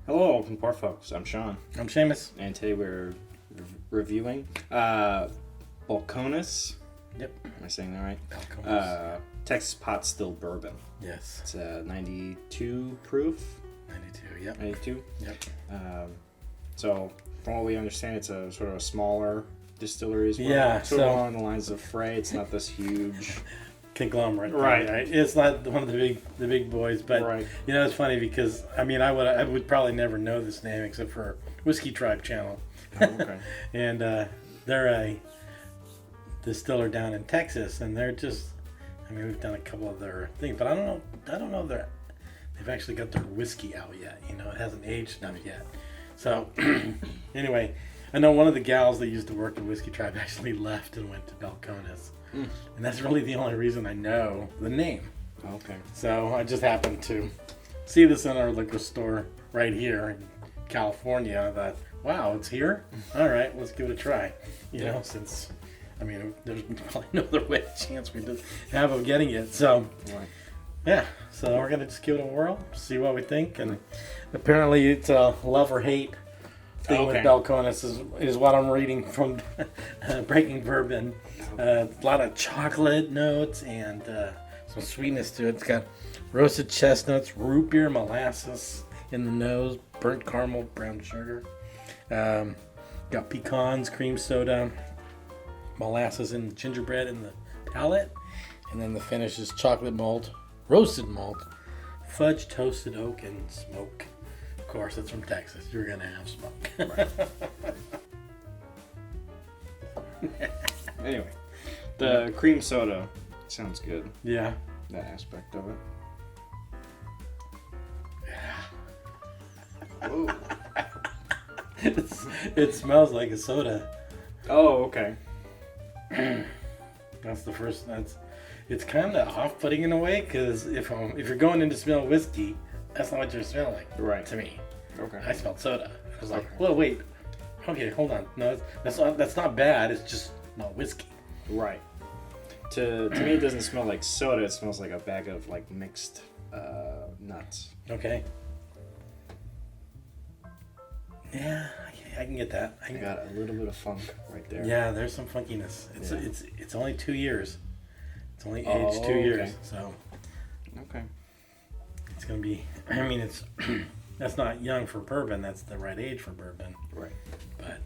Hello, welcome to folks. I'm Sean, I'm Seamus. and today we're reviewing Balcones. Yep. Am I saying that right? Balcones. Texas pot still bourbon. Yes. It's 92 proof. 92. Yep. 92. Yep. So, from what we understand, it's a sort of a smaller distillery as well. Yeah, Sort of so- along the lines of Frey. It's not this huge. Conglomerate. Right. It's not one of the big boys, but Right. you know it's funny because I would probably never know this name except for Whiskey Tribe channel, Oh, okay. and they're a distiller down in Texas, and they're just. We've done a couple of their things, but I don't know if they've actually got their whiskey out yet. You know, it hasn't aged enough yet. So anyway, I know one of the gals that used to work at Whiskey Tribe actually left and went to Balcones. And that's really the only reason I know the name. Okay. So I just happened to see this in our liquor store right here in California. I thought, wow, it's here? All right, let's give it a try. You know, since, there's probably no other way chance we just have of getting it. So, Right. yeah, so we're going to just give it a whirl, see what we think. And apparently it's a love or hate thing with Okay. Balcones is what I'm reading from Breaking Bourbon. A lot of chocolate notes and some sweetness to it. It's got roasted chestnuts, root beer, molasses in the nose, burnt caramel, brown sugar. Got pecans, cream soda, molasses and gingerbread in the palate. And then the finish is chocolate malt, roasted malt, fudge, toasted oak, and smoke. Of course, it's from Texas. You're going to have smoke. Anyway, the cream soda sounds good. Yeah. That aspect of it. Whoa. It smells like a soda. Oh, okay. That's the first. It's kind of off-putting in a way because if you're going in to smell whiskey, that's not what you're smelling. Right. To me, Okay. I smelled soda. I was like, Okay. well, wait. Okay, hold on. No, that's not bad. It's just not whiskey. Right. To me, it doesn't smell like soda. It smells like a bag of like mixed nuts. Okay. Yeah, I can get that. I got a little bit of funk right there. Yeah, there's some funkiness. Yeah. It's only 2 years. It's only Oh, aged 2 years, okay. so Okay. it's gonna be. It's that's not young for bourbon. That's the right age for bourbon. Right. But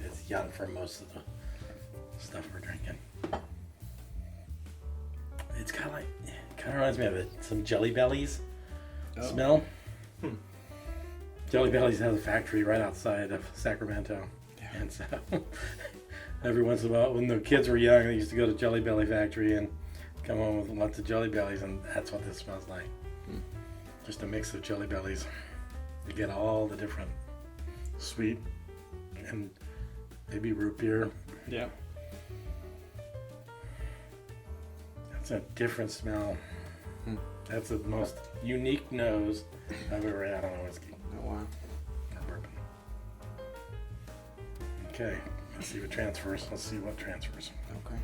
it's young for most of the stuff we're drinking. It's kind of reminds me of some Jelly Bellies Oh. smell. Jelly Bellies has a factory right outside of Sacramento, Yeah. and so every once in a while, when the kids were young, they used to go to Jelly Belly factory and come home with lots of Jelly Bellies, and that's what this smells like. Just a mix of Jelly Bellies. You get all the different sweet and maybe root beer. Yeah. That's a different smell. That's the most unique nose I've ever had on a whiskey. Oh wow. Or bourbon. Okay, let's see what transfers. Okay.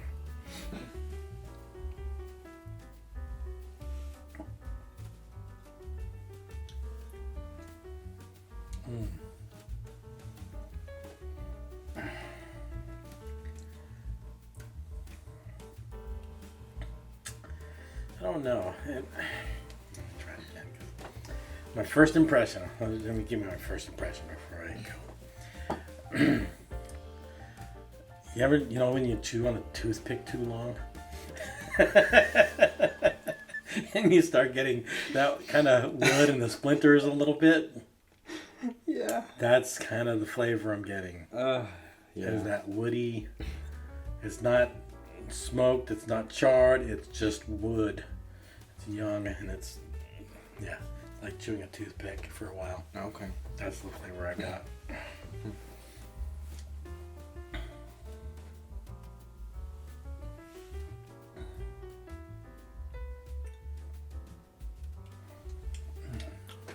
I don't know. Try it again. My first impression. Let me give me my first impression before I go. You ever, when you chew on a toothpick too long? And you start getting that kind of wood in the splinters a little bit? Yeah. That's kind of the flavor I'm getting. Yeah. Is that woody? It's not smoked, it's not charred, it's just wood. It's young and it's like chewing a toothpick for a while. Okay. That's the flavor I got.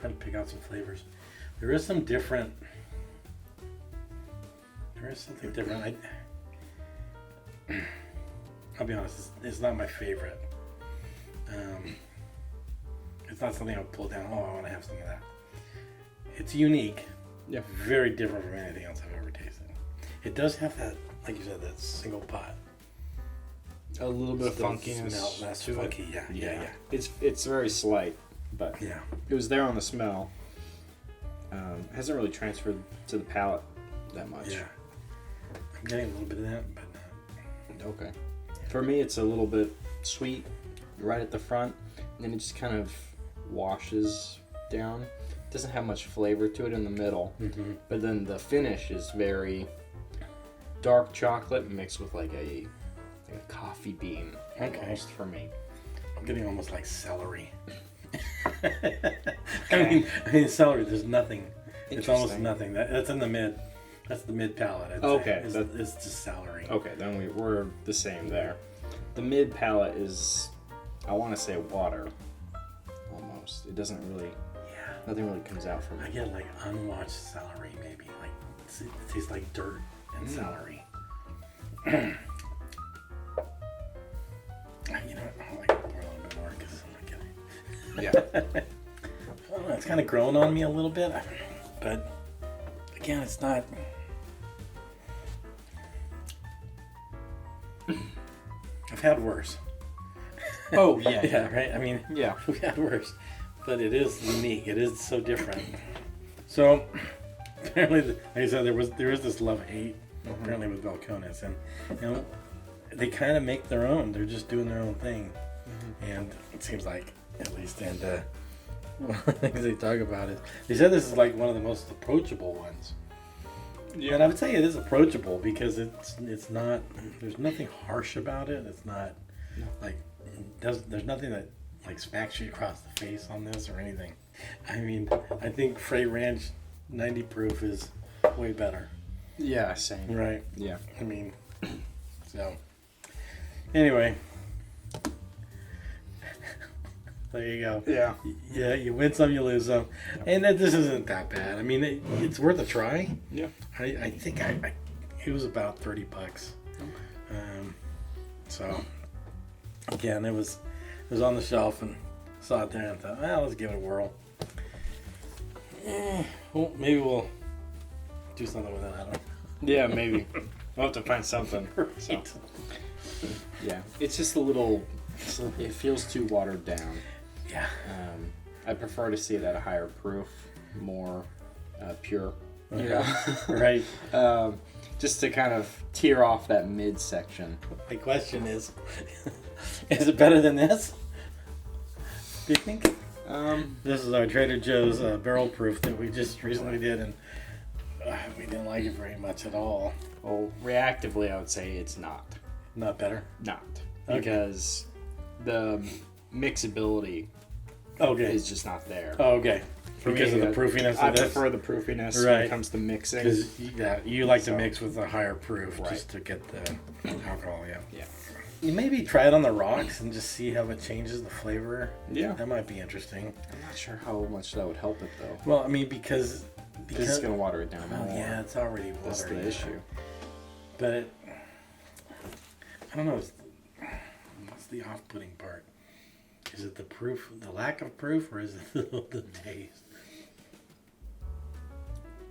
Trying to pick out some flavors. There is something different. I'll be honest, it's not my favorite. It's not something I'll pull down. Oh, I want to have some of that. It's unique. Yeah. Very different from anything else I've ever tasted. It does have that, like you said, that single pot. A little bit of Still funkiness. smell, that's to funky. it. Yeah. It's very slight, but Yeah. it was there on the smell. Hasn't really transferred to the palate that much. Yeah. I'm getting a little bit of that, but not. Okay. For me, it's a little bit sweet right at the front, and then it just kind of washes down. It doesn't have much flavor to it in the middle, but then the finish is very dark chocolate mixed with like a coffee bean. Almost for me. I'm getting almost like celery. I mean celery. There's nothing. It's almost nothing. That's in the mid. That's the mid palate. Okay, it's just celery. Okay, then we're the same there. The mid palate is, I want to say water, almost. It doesn't really. Yeah. Nothing really comes out from I it. get like unwashed celery, maybe. Like it tastes like dirt and celery. You know what? I like to pour a little bit more because I'm not getting. Yeah. I don't know, it's kind of grown on me a little bit, but again, it's not. I've had worse. Oh yeah. Yeah, right. I mean, Yeah. we've had worse, but it is unique. It is so different. So apparently, like I said, there is this love-hate apparently with Balcones, and you know, they kind of make their own. They're just doing their own thing, and it seems like, at least, and one of the things they talk about is they said this is like one of the most approachable ones. Yeah. And I would say it is approachable because it's not. There's nothing harsh about it. It's not like there's nothing that like smacks you across the face on this or anything. I mean, I think Frey Ranch 90 proof is way better. Yeah, same. Right. Yeah. I mean, so anyway, there you go. Yeah. Yeah, you win some, you lose some, and this isn't that bad. I mean, it's worth a try. Yeah. I think it was about $30. So again, it was on the shelf and saw it there and thought, well, let's give it a whirl. Well, maybe we'll do something with it. I don't know. Yeah, maybe. We'll have to find something. So, Right. yeah. It's just a little, it feels too watered down. Yeah. I prefer to see it at a higher proof, more pure. Okay. You know? Right. Just to kind of tear off that midsection. My question is it better than this? Do you think? This is our Trader Joe's barrel proof that we just recently did, and we didn't like it very much at all. Well, reactively, I would say it's not. Not better? Not. Okay. Because the mixability Okay. is just not there. Oh, okay. For Because me, of the proofiness I of this? prefer the proofiness when Right. it comes to mixing. Because you like to So- mix with a higher proof Right. just to get the alcohol, yeah. Yeah. You maybe try it on the rocks and just see how it changes the flavor. Yeah. That might be interesting. I'm not sure how much that would help it, though. Well, I mean, because It's going to water it down well, more. yeah, it's already watery. That's the issue. But I don't know. What's the off-putting part? Is it the proof, the lack of proof, or is it the taste?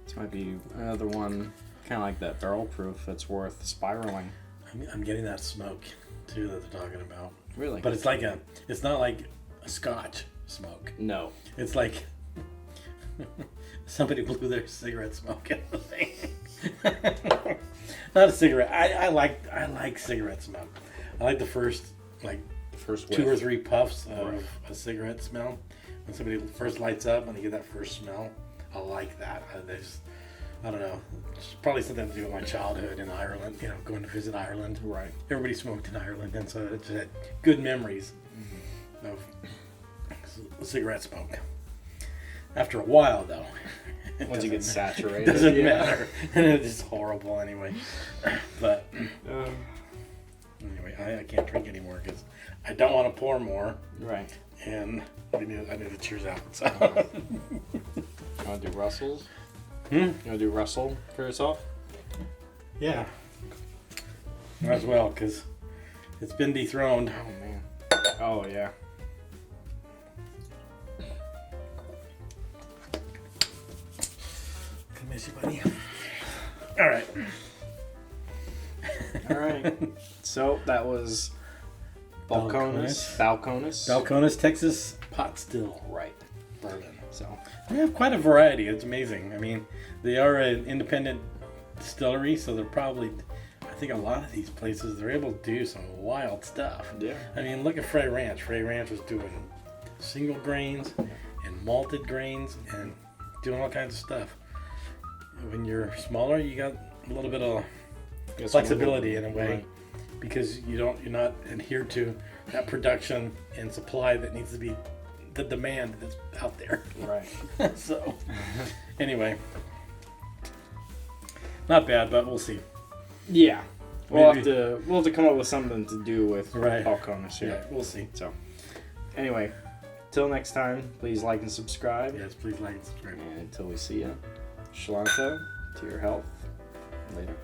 This might be another one, kind of like that barrel proof, that's worth spiraling. I'm getting that smoke too that they're talking about. Really? But it's not like a Scotch smoke. No. It's like somebody blew their cigarette smoke in the thing. Not a cigarette. I like cigarette smoke. I like the first First 2 or whiff. 3 puffs of Right. a cigarette smell. When somebody first lights up and they get that first smell, I like that. I don't know. It's probably something to do with my childhood in Ireland. You know, going to visit Ireland. Right. Everybody smoked in Ireland, and so it just had good memories of cigarette smoke. After a while, though, Once you get saturated. it doesn't yeah. matter, and it's horrible anyway. But anyway, I can't drink anymore because I don't want to pour more, Right. and I need to cheers out. So. You want to do Russell's? Hmm? You want to do Russell for yourself? Yeah, might as well because it's been dethroned. Oh, man. Oh, yeah. miss you, buddy. All right. All right. So that was Balcones. Balcones, Texas pot still. Right. Bourbon. So they have quite a variety. It's amazing. I mean, they are an independent distillery, so they're probably, I think a lot of these places, they're able to do some wild stuff. yeah. I mean, look at Frey Ranch. Frey Ranch was doing single grains and malted grains and doing all kinds of stuff. When you're smaller, you got a little bit of flexibility in a way, right. because you're not adhered to that production and supply that needs to be the demand that's out there. Right. So, anyway, not bad, but we'll see. Yeah. We'll Maybe. have to come up with something to do with Right. Balcones here. Yeah, we'll see. So, anyway, till next time, please like and subscribe. Yes, please like and subscribe. And until we see you, Shalanta, to your health. Later.